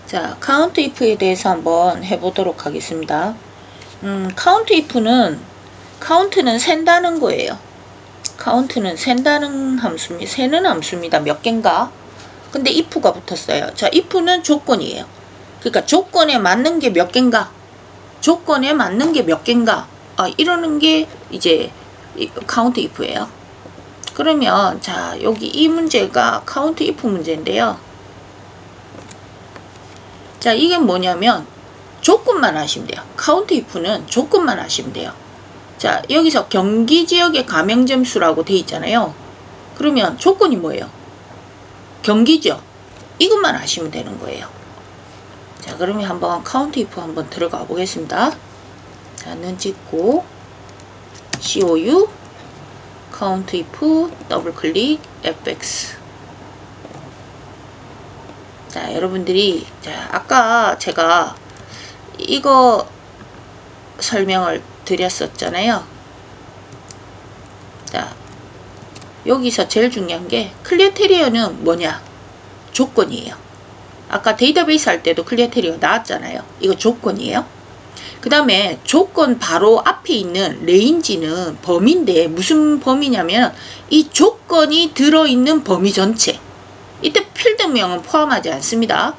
자, count if에 대해서 한번 해보도록 하겠습니다. count if는 count는 센다는 거예요. count는 센다는 함수입니다. 세는 함수입니다. 몇 개인가? 근데 if가 붙었어요. 자, if는 조건이에요. 그러니까 조건에 맞는 게 몇 개인가? 조건에 맞는 게 몇 개인가? 이러는 게 이제 count if예요. 그러면 자, 여기 이 문제가 count if 문제인데요. 자, 이게 뭐냐면 조건만 하시면 돼요. count if는 조건만 하시면 돼요. 자, 여기서 경기지역의 가맹점수라고 돼 있잖아요. 그러면 조건이 뭐예요? 경기죠. 이것만 하시면 되는 거예요. 자, 그러면 한번 count if 한번 들어가 보겠습니다. 자, 는 찍고 COU count if 더블 클릭 fx. 자, 여러분들이 자, 아까 제가 이거 설명을 드렸었잖아요. 자, 여기서 제일 중요한 게 클리어테리어는 뭐냐? 조건이에요. 아까 데이터베이스 할 때도 클리어테리어 나왔잖아요. 이거 조건이에요. 그 다음에 조건 바로 앞에 있는 레인지는 범위인데 무슨 범위냐면 이 조건이 들어있는 범위 전체. 이때 필드명은 포함하지 않습니다.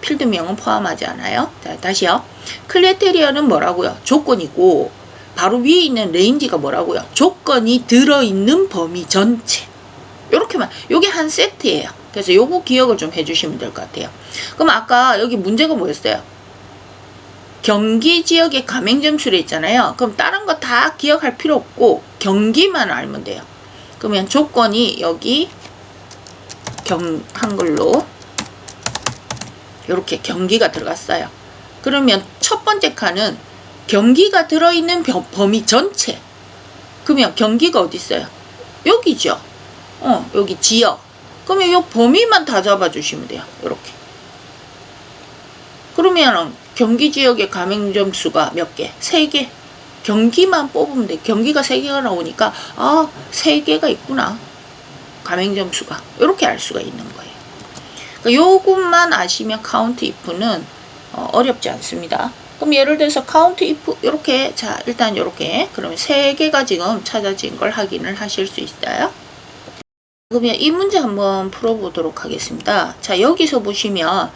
필드명은 포함하지 않아요. 자, 다시요. 클리어테리어는 뭐라고요? 조건이고 바로 위에 있는 레인지가 뭐라고요? 조건이 들어있는 범위 전체. 요렇게만. 요게 한 세트예요. 그래서 요거 기억을 좀 해주시면 될 것 같아요. 그럼 아까 여기 문제가 뭐였어요? 경기 지역의 가맹점수를 있잖아요. 그럼 다른 거 다 기억할 필요 없고 경기만 알면 돼요. 그러면 조건이 여기 한글로 이렇게 경기가 들어갔어요. 그러면 첫 번째 칸은 경기가 들어있는 범위 전체. 그러면 경기가 어디 있어요? 여기죠. 여기 지역. 그러면 이 범위만 다 잡아주시면 돼요. 이렇게. 그러면 경기 지역의 가맹점수가 몇 개? 3개. 경기만 뽑으면 돼. 경기가 3개가 나오니까 3개가 있구나. 가맹점수가. 이렇게 알 수가 있는 거예요. 그러니까 요것만 아시면 count if는 어렵지 않습니다. 그럼 예를 들어서 count if 이렇게 자, 일단 이렇게 그러면 3개가 지금 찾아진 걸 확인을 하실 수 있어요. 그러면 이 문제 한번 풀어보도록 하겠습니다. 자, 여기서 보시면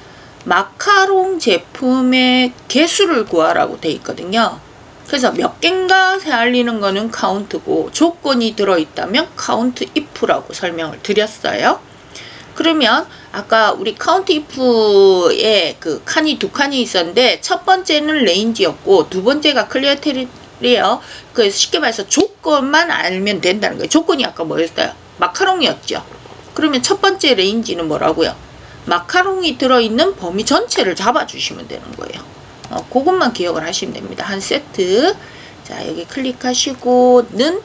마카롱 제품의 개수를 구하라고 돼 있거든요. 그래서 몇 개인가 세알리는 거는 count고 조건이 들어있다면 count if라고 설명을 드렸어요. 그러면 아까 우리 count if에 그 칸이 2칸이 있었는데 첫 번째는 레인지였고 두 번째가 클리어테리어. 그래서 쉽게 말해서 조건만 알면 된다는 거예요. 조건이 아까 뭐였어요? 마카롱이었죠. 그러면 첫 번째 레인지는 뭐라고요? 마카롱이 들어있는 범위 전체를 잡아주시면 되는 거예요. 그것만 기억을 하시면 됩니다. 한 세트. 자, 여기 클릭하시고 는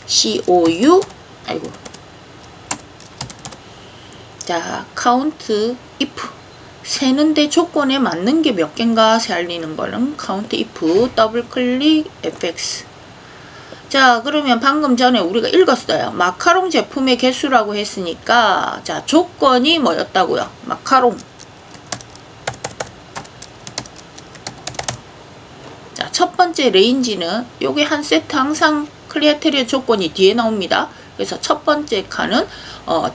COU 아이고. 자, count if 세는데 조건에 맞는 게 몇 개인가 세알리는 거는 count if 더블 클릭 fx. 자, 그러면 방금 전에 우리가 읽었어요. 마카롱 제품의 개수라고 했으니까 자, 조건이 뭐였다고요? 마카롱. 자, 첫 번째 레인지는 요게 한 세트 항상 클리어테리어 조건이 뒤에 나옵니다. 그래서 첫 번째 칸은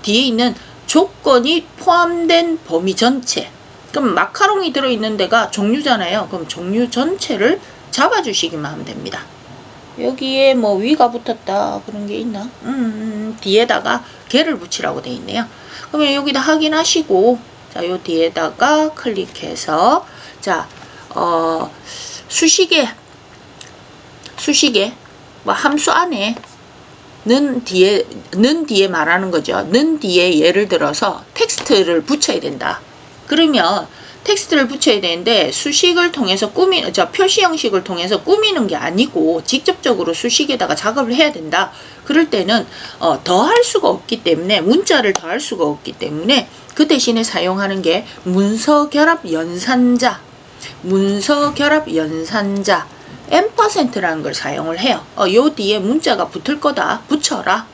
뒤에 있는 조건이 포함된 범위 전체. 그럼 마카롱이 들어있는 데가 종류잖아요. 그럼 종류 전체를 잡아주시기만 하면 됩니다. 여기에 뭐 위가 붙었다 그런 게 있나? 뒤에다가 개를 붙이라고 돼 있네요. 그러면 여기다 확인하시고 자, 요 뒤에다가 클릭해서 자, 수식에 뭐 함수 안에 는 뒤에 말하는 거죠. 는 뒤에 예를 들어서 텍스트를 붙여야 된다. 그러면 텍스트를 붙여야 되는데 수식을 통해서 표시 형식을 통해서 꾸미는 게 아니고 직접적으로 수식에다가 작업을 해야 된다. 그럴 때는 더할 수가 없기 때문에 문자를 더할 수가 없기 때문에 그 대신에 사용하는 게 문서결합 연산자 %라는 걸 사용을 해요. 요 뒤에 문자가 붙을 거다. 붙여라.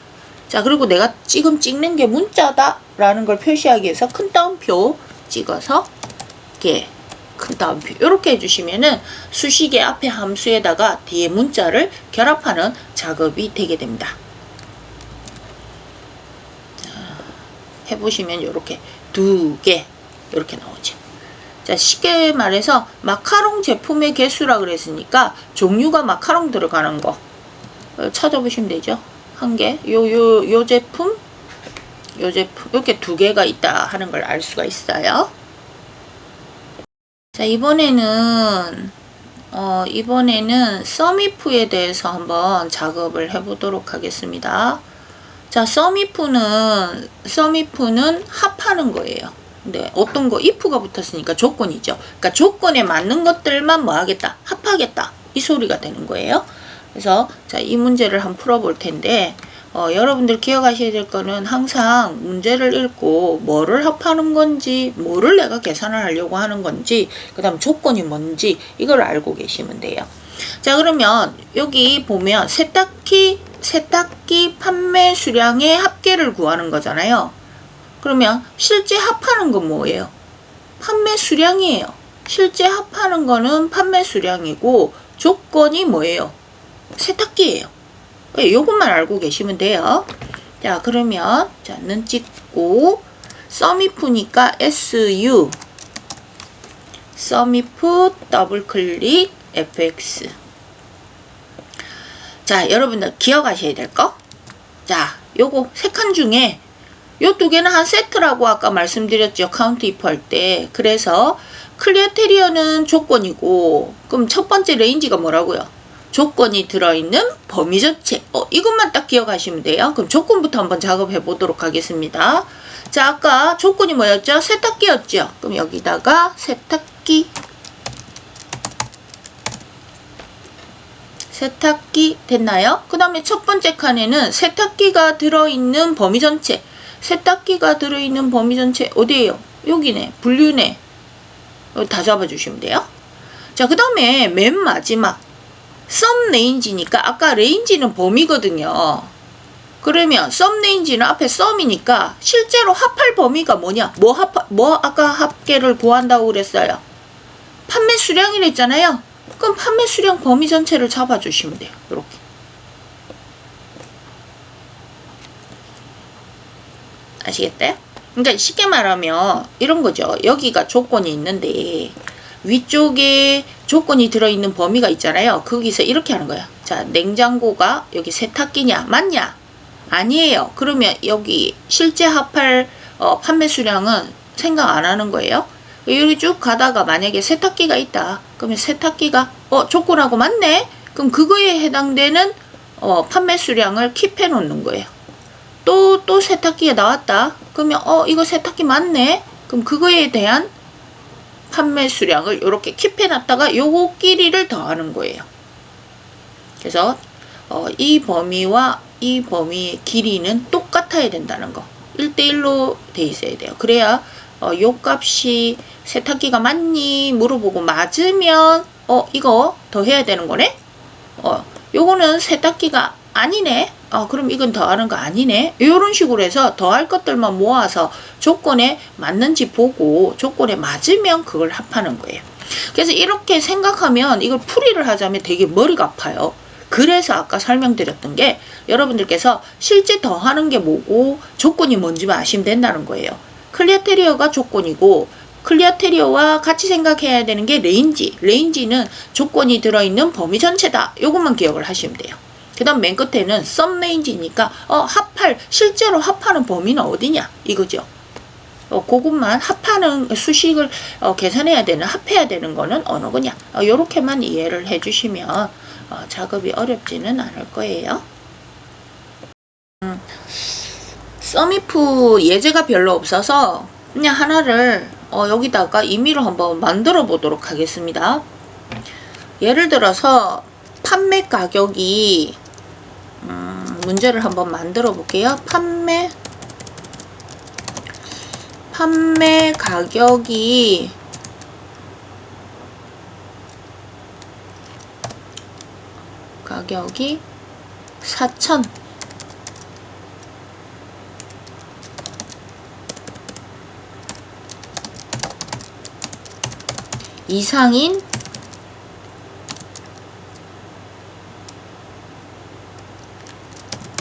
자, 그리고 내가 지금 찍는 게 문자다 라는 걸 표시하기 위해서 큰 따옴표 찍어서 요렇게 큰 따옴표 요렇게 해주시면은 수식의 앞에 함수에다가 뒤에 문자를 결합하는 작업이 되게 됩니다. 자, 해보시면 요렇게 2개 요렇게 나오죠. 자, 쉽게 말해서 마카롱 제품의 개수라 그랬으니까 종류가 마카롱 들어가는 거 찾아보시면 되죠. 한 개, 요 제품 이렇게 2개가 있다 하는 걸 알 수가 있어요. 자, 이번에는 썸이프에 대해서 한번 작업을 해보도록 하겠습니다. 자, 썸이프는 합하는 거예요. 근데 어떤 거 if가 붙었으니까 조건이죠. 그러니까 조건에 맞는 것들만 뭐 하겠다, 합하겠다, 이 소리가 되는 거예요. 그래서 자, 이 문제를 한번 풀어볼 텐데 여러분들 기억하셔야 될 거는 항상 문제를 읽고 뭐를 합하는 건지, 뭐를 내가 계산을 하려고 하는 건지, 그 다음 조건이 뭔지 이걸 알고 계시면 돼요. 자, 그러면 여기 보면 세탁기 판매 수량의 합계를 구하는 거잖아요. 그러면 실제 합하는 건 뭐예요? 판매 수량이에요. 실제 합하는 거는 판매 수량이고 조건이 뭐예요? 세탁기예요. 요것만 알고 계시면 돼요. 자, 그러면 자, 는 찍고 썸이프니까 SU 썸이프 더블 클릭 FX. 자, 여러분들 기억하셔야 될 거. 자, 요거 3칸 중에 요 2개는 한 세트라고 아까 말씀드렸죠. 카운트 if 할 때. 그래서 클리어테리어는 조건이고, 그럼 첫 번째 레인지가 뭐라고요? 조건이 들어있는 범위 전체. 이것만 딱 기억하시면 돼요. 그럼 조건부터 한번 작업해 보도록 하겠습니다. 자, 아까 조건이 뭐였죠? 세탁기였죠. 그럼 여기다가 세탁기 됐나요? 그 다음에 첫 번째 칸에는 세탁기가 들어있는 범위 전체. 세탁기가 들어있는 범위 전체 어디에요? 여기네. 분류네. 다 잡아주시면 돼요. 자, 그 다음에 맨 마지막 썸 레인지니까 아까 레인지는 범위거든요. 그러면 썸 레인지는 앞에 썸이니까 실제로 합할 범위가 뭐냐? 뭐 아까 합계를 구한다고 그랬어요? 판매 수량이랬잖아요. 그럼 판매 수량 범위 전체를 잡아주시면 돼요. 이렇게. 아시겠어요? 그러니까 쉽게 말하면 이런 거죠. 여기가 조건이 있는데 위쪽에 조건이 들어있는 범위가 있잖아요. 거기서 이렇게 하는 거야. 자, 냉장고가 여기 세탁기냐? 맞냐? 아니에요. 그러면 여기 실제 합할 판매 수량은 생각 안 하는 거예요. 여기 쭉 가다가 만약에 세탁기가 있다. 그러면 세탁기가 조건하고 맞네? 그럼 그거에 해당되는 판매 수량을 킵해 놓는 거예요. 또 세탁기가 나왔다. 그러면 이거 세탁기 맞네? 그럼 그거에 대한 판매 수량을 이렇게 킵해 놨다가 요거끼리를 더하는 거예요. 그래서 이 범위와 이 범위의 길이는 똑같아야 된다는 거. 1대1로 돼 있어야 돼요. 그래야 요 값이 세탁기가 맞니? 물어보고 맞으면 이거 더해야 되는 거네? 요거는 세탁기가 아니네? 그럼 이건 더하는 거 아니네? 이런 식으로 해서 더할 것들만 모아서 조건에 맞는지 보고 조건에 맞으면 그걸 합하는 거예요. 그래서 이렇게 생각하면 이걸 풀이를 하자면 되게 머리가 아파요. 그래서 아까 설명드렸던 게 여러분들께서 실제 더하는 게 뭐고 조건이 뭔지만 아시면 된다는 거예요. 클리어테리어가 조건이고 클리어테리어와 같이 생각해야 되는 게 레인지. 레인지는 조건이 들어있는 범위 전체다. 요것만 기억을 하시면 돼요. 그 다음 맨 끝에는 썸 레인지니까 실제로 합하는 범위는 어디냐 이거죠. 그것만 합하는 수식을 계산해야 되는, 합해야 되는 거는 어느 거냐. 요렇게만 이해를 해주시면 작업이 어렵지는 않을 거예요. 썸이프 예제가 별로 없어서 그냥 하나를 여기다가 임의로 한번 만들어 보도록 하겠습니다. 예를 들어서 판매 가격이 문제를 한번 만들어 볼게요. 판매 가격이 4,000. 이상인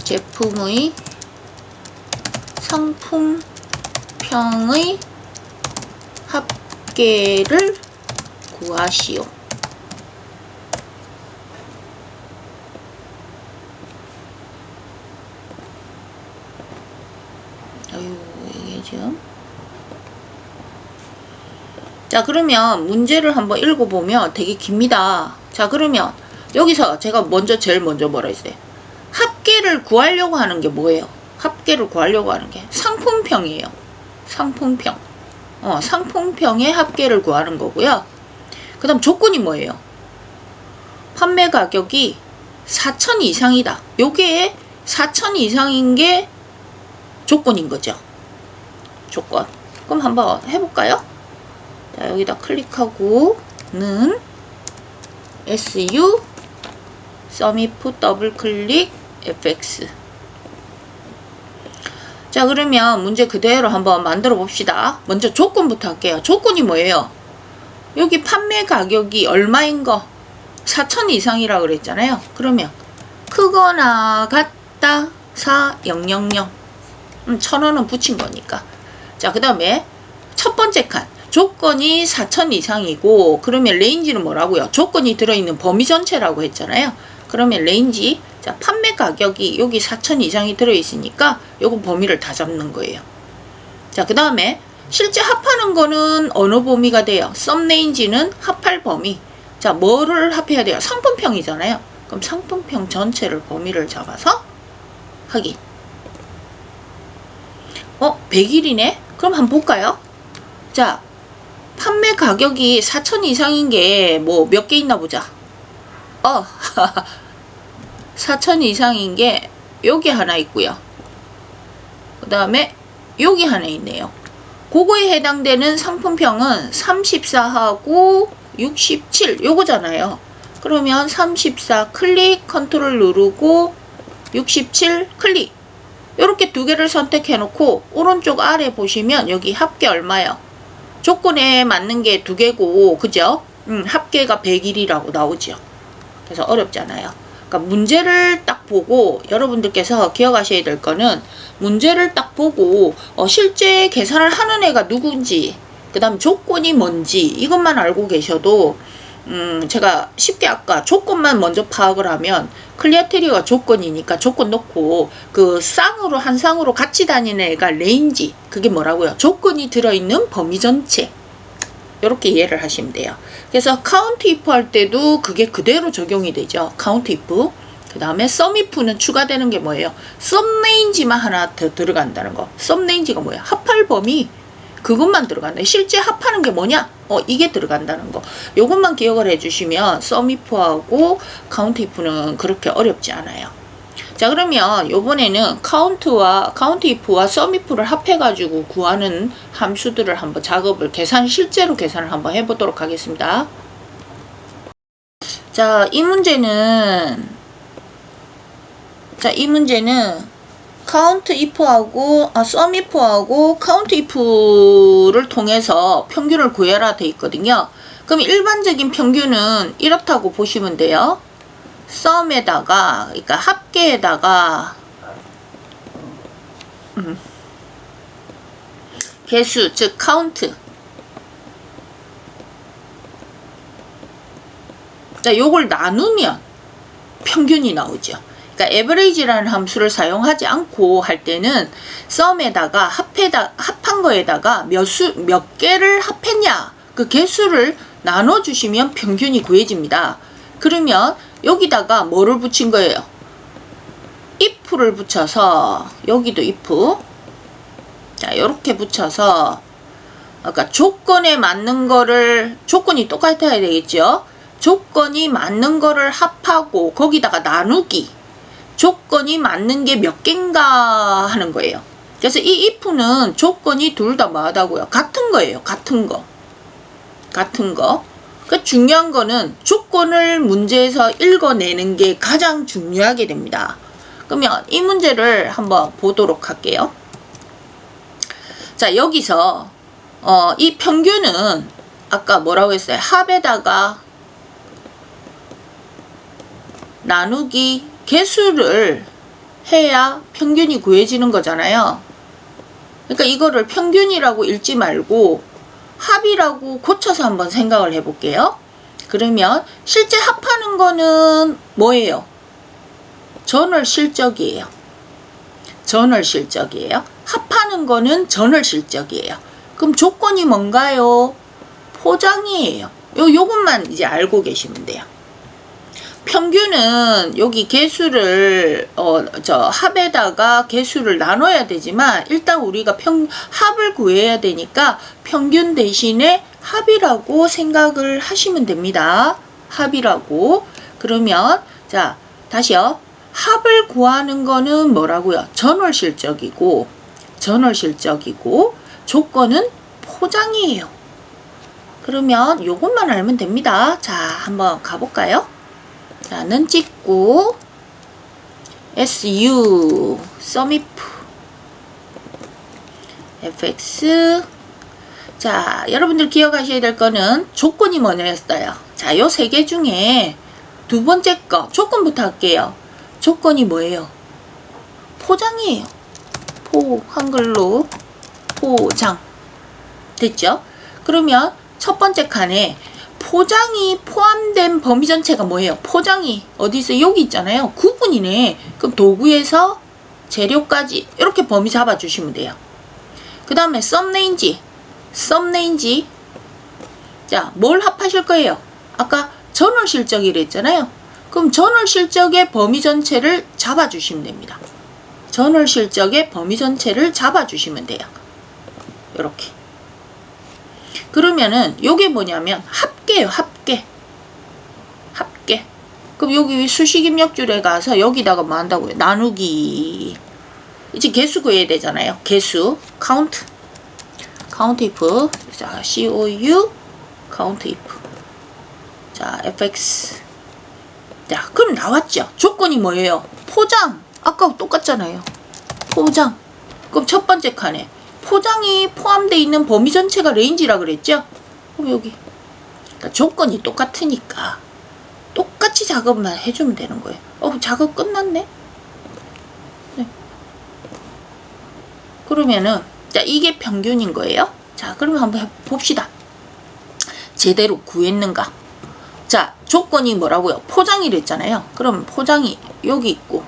제품의 상품평의 합계를 구하시오. 이게 지금. 자, 그러면 문제를 한번 읽어보면 되게 깁니다. 자, 그러면 여기서 제가 제일 먼저 뭐라 했어요? 합계를 구하려고 하는 게 뭐예요? 합계를 구하려고 하는 게 상품평이에요. 상품평. 상품평의 합계를 구하는 거고요. 그 다음 조건이 뭐예요? 판매 가격이 4,000 이상이다. 요게 4,000 이상인 게 조건인 거죠. 조건. 그럼 한번 해볼까요? 자, 여기다 클릭하고는 SU 썸이프 더블 클릭 FX. 자, 그러면 문제 그대로 한번 만들어 봅시다. 먼저 조건부터 할게요. 조건이 뭐예요? 여기 판매 가격이 얼마인 거? 4,000 이상이라고 그랬잖아요. 그러면 크거나 같다 4000. 1,000원은 붙인 거니까. 자, 그 다음에 첫 번째 칸. 조건이 4,000 이상이고, 그러면 레인지는 뭐라고요? 조건이 들어있는 범위 전체라고 했잖아요. 그러면 레인지, 자, 판매 가격이 여기 4,000 이상이 들어있으니까 요거 범위를 다 잡는 거예요. 자, 그 다음에 실제 합하는 거는 어느 범위가 돼요? 썸 레인지는 합할 범위. 자, 뭐를 합해야 돼요? 상품평이잖아요. 그럼 상품평 전체를 범위를 잡아서 확인. 100일이네? 그럼 한번 볼까요? 자, 판매 가격이 4,000 이상인 게 뭐 몇 개 있나 보자. 4,000 이상인 게 여기 하나 있고요. 그 다음에 여기 하나 있네요. 그거에 해당되는 상품평은 34하고 67 요거잖아요. 그러면 34 클릭 컨트롤 누르고 67 클릭. 이렇게 두 개를 선택해 놓고 오른쪽 아래 보시면 여기 합계 얼마요? 조건에 맞는 게 두 개고, 그죠? 합계가 100일이라고 나오죠. 그래서 어렵잖아요. 그러니까 문제를 딱 보고 여러분들께서 기억하셔야 될 거는 문제를 딱 보고 실제 계산을 하는 애가 누군지, 그 다음 조건이 뭔지 이것만 알고 계셔도 제가 쉽게 아까 조건만 먼저 파악을 하면 클리어 트리가 조건이니까 조건 넣고 그 쌍으로 한 쌍으로 같이 다니는 애가 레인지, 그게 뭐라고요? 조건이 들어있는 범위 전체. 이렇게 이해를 하시면 돼요. 그래서 카운트 이프 할 때도 그게 그대로 적용이 되죠. 카운트 이프. 그 다음에 썸 이프는 추가되는 게 뭐예요? 썸 레인지만 하나 더 들어간다는 거. 썸 레인지가 뭐예요? 합할 범위. 그것만 들어간다. 실제 합하는 게 뭐냐? 이게 들어간다는 거. 요것만 기억을 해주시면 썸 이프하고 카운트 이프는 그렇게 어렵지 않아요. 자, 그러면 요번에는 카운트 이프와 썸 이프를 합해가지고 구하는 함수들을 한번 실제로 계산을 한번 해보도록 하겠습니다. 자, 이 문제는 카운트 이프하고 썸 이프하고 카운트 이프를 통해서 평균을 구해라 돼 있거든요. 그럼 일반적인 평균은 이렇다고 보시면 돼요. 썸에다가, 그러니까 합계에다가 개수, 즉 카운트. 자, 요걸 나누면 평균이 나오죠. 그러니까 average라는 함수를 사용하지 않고 할 때는 썸에다가 합한 거에다가 몇 개를 합했냐, 그 개수를 나눠주시면 평균이 구해집니다. 그러면 여기다가 뭐를 붙인 거예요? if를 붙여서, 여기도 if. 자, 이렇게 붙여서, 그러니까 조건에 맞는 거를, 조건이 똑같아야 되겠죠? 조건이 맞는 거를 합하고 거기다가 나누기. 조건이 맞는 게 몇 개인가 하는 거예요. 그래서 이 if는 조건이 둘 다 뭐하다고요? 같은 거예요. 같은 거. 그 중요한 거는 조건을 문제에서 읽어내는 게 가장 중요하게 됩니다. 그러면 이 문제를 한번 보도록 할게요. 자, 여기서 이 평균은 아까 뭐라고 했어요? 합에다가 나누기 개수를 해야 평균이 구해지는 거잖아요. 그러니까 이거를 평균이라고 읽지 말고 합이라고 고쳐서 한번 생각을 해볼게요. 그러면 실제 합하는 거는 뭐예요? 전월 실적이에요. 전월 실적이에요. 합하는 거는 전월 실적이에요. 그럼 조건이 뭔가요? 포장이에요. 요것만 이제 알고 계시면 돼요. 평균은 여기 개수를 합에다가 개수를 나눠야 되지만 일단 우리가 합을 구해야 되니까 평균 대신에 합이라고 생각을 하시면 됩니다. 합이라고. 그러면 자 다시요. 합을 구하는 거는 뭐라고요? 전월 실적이고 조건은 포장이에요. 그러면 요것만 알면 됩니다. 자 한번 가볼까요? 자, 는 찍고 SU 썸이프 FX. 자 여러분들 기억하셔야 될 거는 조건이 뭐냐였어요. 자 요 세 개 중에 두 번째 거 조건부터 할게요. 조건이 뭐예요? 포장이에요. 한글로 포장. 됐죠? 그러면 첫 번째 칸에 포장이 포함된 범위 전체가 뭐예요? 포장이 어디 있어요? 여기 있잖아요. 구분이네. 그럼 도구에서 재료까지 이렇게 범위 잡아주시면 돼요. 그 다음에 썸레인지. 자, 뭘 합하실 거예요? 아까 전월 실적이라 했잖아요. 그럼 전월 실적의 범위 전체를 잡아주시면 됩니다. 전월 실적의 범위 전체를 잡아주시면 돼요. 이렇게. 그러면은 요게 뭐냐면 합계예요. 합계. 그럼 여기 수식 입력줄에 가서 여기다가 뭐 한다고요? 나누기. 이제 개수 구해야 되잖아요. 개수. 카운트 if. 자, COU 카운트 if. 자, FX. 자, 그럼 나왔죠. 조건이 뭐예요? 포장. 아까 똑같잖아요. 포장. 그럼 첫 번째 칸에 포장이 포함되어 있는 범위 전체가 레인지라 그랬죠? 그럼 여기 그러니까 조건이 똑같으니까 똑같이 작업만 해주면 되는 거예요. 작업 끝났네? 네. 그러면은 자 이게 평균인 거예요. 자 그러면 한번 봅시다. 제대로 구했는가? 자 조건이 뭐라고요? 포장이랬잖아요. 그럼 포장이 여기 있고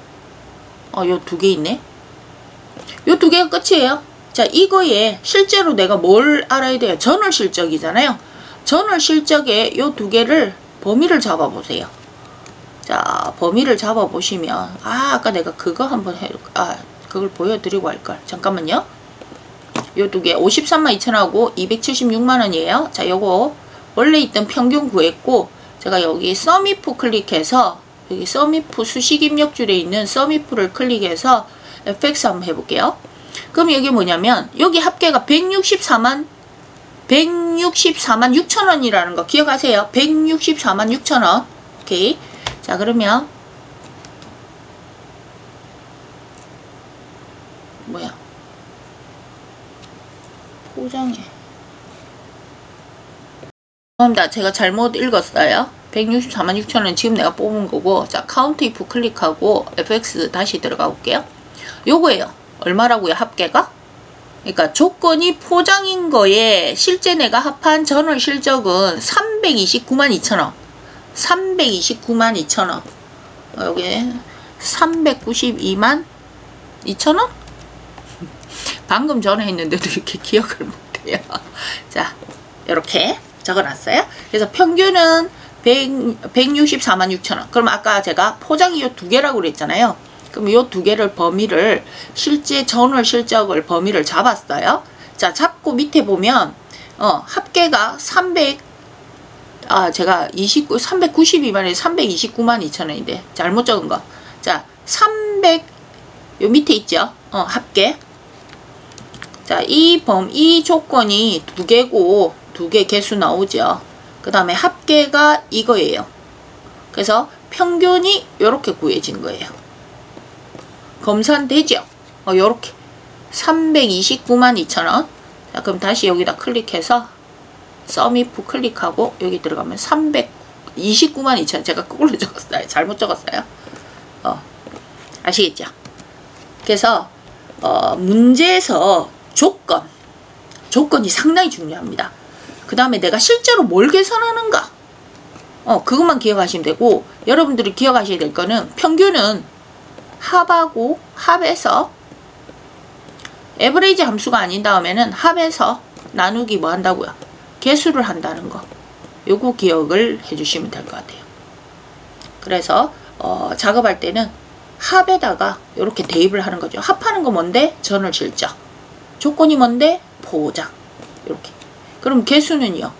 요 두 개 있네. 요 두 개가 끝이에요. 자 이거에 실제로 내가 뭘 알아야 돼요? 전월 실적이잖아요. 전월 실적에 요 두 개를 범위를 잡아 보세요. 자 범위를 잡아 보시면 아까 내가 그거 한번 그걸 보여드리고 할걸. 잠깐만요. 요 두 개 53만 2천하고 276만 원이에요. 자 요거 원래 있던 평균 구했고 제가 여기 썸이프 클릭해서 여기 썸이프 수식 입력줄에 있는 썸이프를 클릭해서 FX 한번 해볼게요. 그럼 여기 뭐냐면 여기 합계가 164만 6천 원이라는 거 기억하세요. 164만 6천 원. 오케이. 자 그러면 뭐야 포장해. 죄송합니다. 제가 잘못 읽었어요. 164만 6천 원 지금 내가 뽑은 거고. 자 카운트 if 클릭하고 FX 다시 들어가 볼게요. 요거예요. 얼마라고요? 합계가? 그러니까 조건이 포장인 거에 실제 내가 합한 전월 실적은 329만 2천원. 329만 2천원. 여기 392만 2천원? 방금 전에 했는데도 이렇게 기억을 못해요. 자, 이렇게 적어놨어요. 그래서 평균은 164만 6천원. 그럼 아까 제가 포장이 요 두 개라고 그랬잖아요. 그럼 요 두 개를 범위를 실제 전월 실적을 범위를 잡았어요. 자 잡고 밑에 보면 합계가 392만에 329만 2천원인데 잘못 적은 거. 자 300 요 밑에 있죠. 합계. 자 이 조건이 두 개고 두 개 개수 나오죠. 그 다음에 합계가 이거예요. 그래서 평균이 요렇게 구해진 거예요. 검산되죠? 요렇게 329만 2천원. 자 그럼 다시 여기다 클릭해서 썸이프 클릭하고 여기 들어가면 329만 2천. 제가 그걸로 적었어요. 잘못 적었어요. 아시겠죠? 그래서 문제에서 조건이 상당히 중요합니다. 그 다음에 내가 실제로 뭘 계산하는가, 그것만 기억하시면 되고, 여러분들이 기억하셔야 될 거는 평균은 합하고 합에서 에버리지 함수가 아닌 다음에는 합에서 나누기 뭐 한다고요? 개수를 한다는 거. 요거 기억을 해주시면 될 것 같아요. 그래서 작업할 때는 합에다가 이렇게 대입을 하는 거죠. 합하는 거 뭔데? 전월 실적. 조건이 뭔데? 보장. 이렇게. 그럼 개수는요,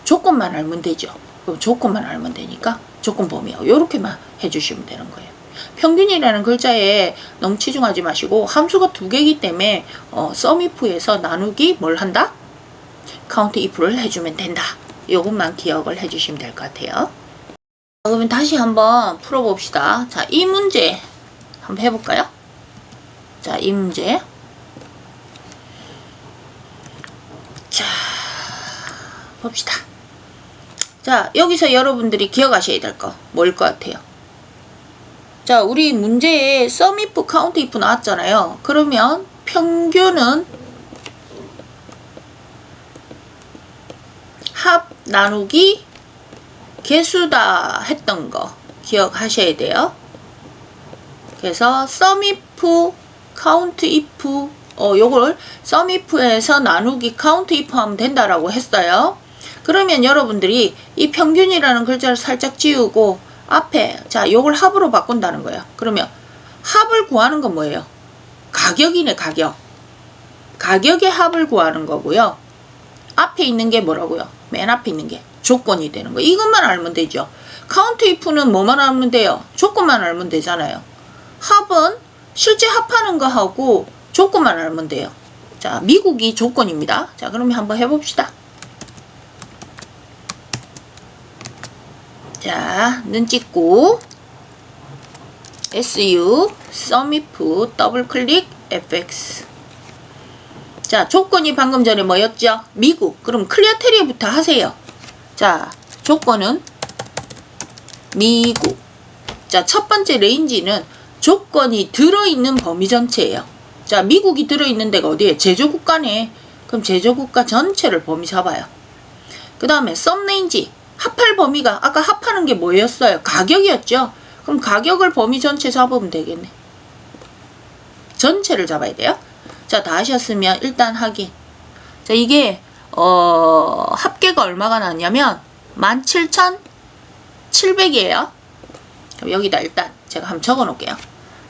조건만 알면 되죠. 그럼 조건만 알면 되니까 조건 범위하고 이렇게만 해주시면 되는 거예요. 평균이라는 글자에 너무 치중하지 마시고, 함수가 두 개이기 때문에 썸이프에서 나누기 뭘 한다? 카운트 if를 해주면 된다. 이것만 기억을 해주시면 될 것 같아요. 그러면 다시 한번 풀어봅시다. 자, 이 문제 한번 해볼까요? 자, 이 문제. 자, 봅시다. 자, 여기서 여러분들이 기억하셔야 될 거 뭘 것 같아요? 자, 우리 문제에 썸이프, 카운트 if 나왔잖아요. 그러면 평균은 합 나누기 개수다 했던 거 기억하셔야 돼요. 그래서 썸이프, 카운트 if, 요걸 썸이프에서 나누기 카운트 if 하면 된다라고 했어요. 그러면 여러분들이 이 평균이라는 글자를 살짝 지우고 앞에, 자, 요걸 합으로 바꾼다는 거예요. 그러면 합을 구하는 건 뭐예요? 가격이네, 가격. 가격의 합을 구하는 거고요. 앞에 있는 게 뭐라고요? 맨 앞에 있는 게 조건이 되는 거예요. 이것만 알면 되죠. 카운트 if는 뭐만 알면 돼요? 조건만 알면 되잖아요. 합은 실제 합하는 거 하고 조건만 알면 돼요. 자, 미국이 조건입니다. 자, 그러면 한번 해봅시다. 자, 눈 찍고 SU 썸이프 더블 클릭 FX. 자, 조건이 방금 전에 뭐였죠? 미국. 그럼 클리어 테리어부터 하세요. 자, 조건은 미국. 자, 첫 번째 레인지는 조건이 들어있는 범위 전체예요. 자, 미국이 들어있는 데가 어디에? 제조국가네. 그럼 제조국가 전체를 범위 잡아요. 그 다음에 썸 레인지. 합할 범위가 아까 합하는 게 뭐였어요? 가격이었죠? 그럼 가격을 범위 전체 잡으면 되겠네. 전체를 잡아야 돼요. 자, 다 하셨으면 일단 확인. 자, 이게 합계가 얼마가 나왔냐면 17,700이에요. 그럼 여기다 일단 제가 한번 적어 놓을게요.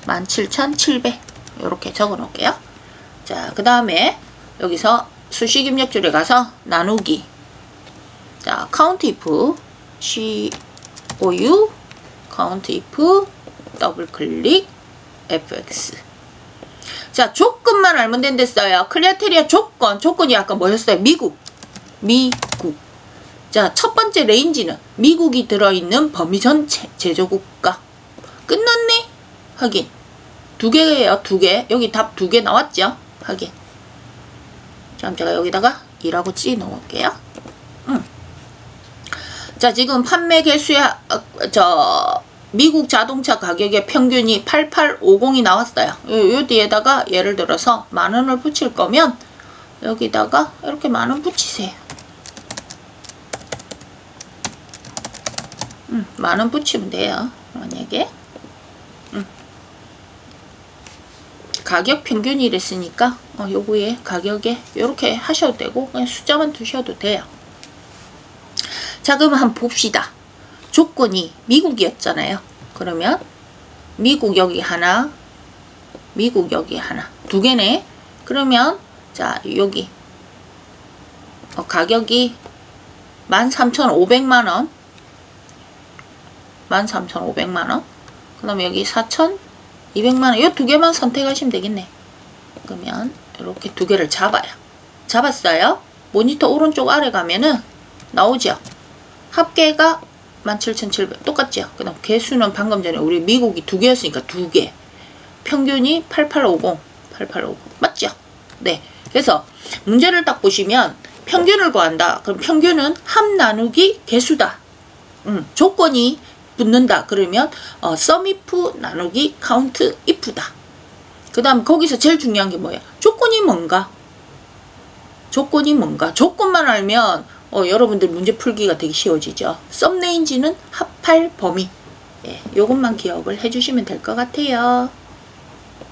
17,700 이렇게 적어 놓을게요. 자, 그 다음에 여기서 수식 입력줄에 가서 나누기. 자, count if COU count if 더블 클릭 FX. 자, 조건만 알면 된댔어요. 클리어 테리어 조건이 아까 뭐였어요? 미국. 자, 첫 번째 레인지는 미국이 들어있는 범위 전체 제조국가. 끝났네? 확인. 두 개예요, 두 개. 여기 답 두 개 나왔죠? 확인. 자, 그럼 제가 여기다가 2라고 찍어 놓을게요. 자, 지금 판매 개수야, 미국 자동차 가격의 평균이 8850이 나왔어요. 요 뒤에다가 예를 들어서 만원을 붙일 거면 여기다가 이렇게 만원 붙이세요. 만원 붙이면 돼요. 만약에 가격 평균이 이랬으니까 요거에 가격에 요렇게 하셔도 되고 그냥 숫자만 두셔도 돼요. 자, 그럼 한번 봅시다. 조건이 미국이었잖아요. 그러면 미국 여기 하나, 미국 여기 하나, 두 개네. 그러면 자, 여기 가격이 13,500만원, 13,500만원. 그 다음에 여기 4,200만원. 이 두 개만 선택하시면 되겠네. 그러면 이렇게 두 개를 잡아요. 잡았어요. 모니터 오른쪽 아래 가면은 나오죠. 합계가 17,700 똑같죠. 그 다음 개수는 방금 전에 우리 미국이 두 개였으니까 두 개. 평균이 8850 맞죠? 네. 그래서 문제를 딱 보시면 평균을 구한다. 그럼 평균은 합 나누기 개수다. 조건이 붙는다. 그러면 sum if 나누기 count if다. 그 다음 거기서 제일 중요한 게 뭐야? 조건이 뭔가? 조건이 뭔가? 조건만 알면 여러분들 문제 풀기가 되게 쉬워지죠. sum range는 합할 범위. 예, 요것만 기억을 해주시면 될 것 같아요.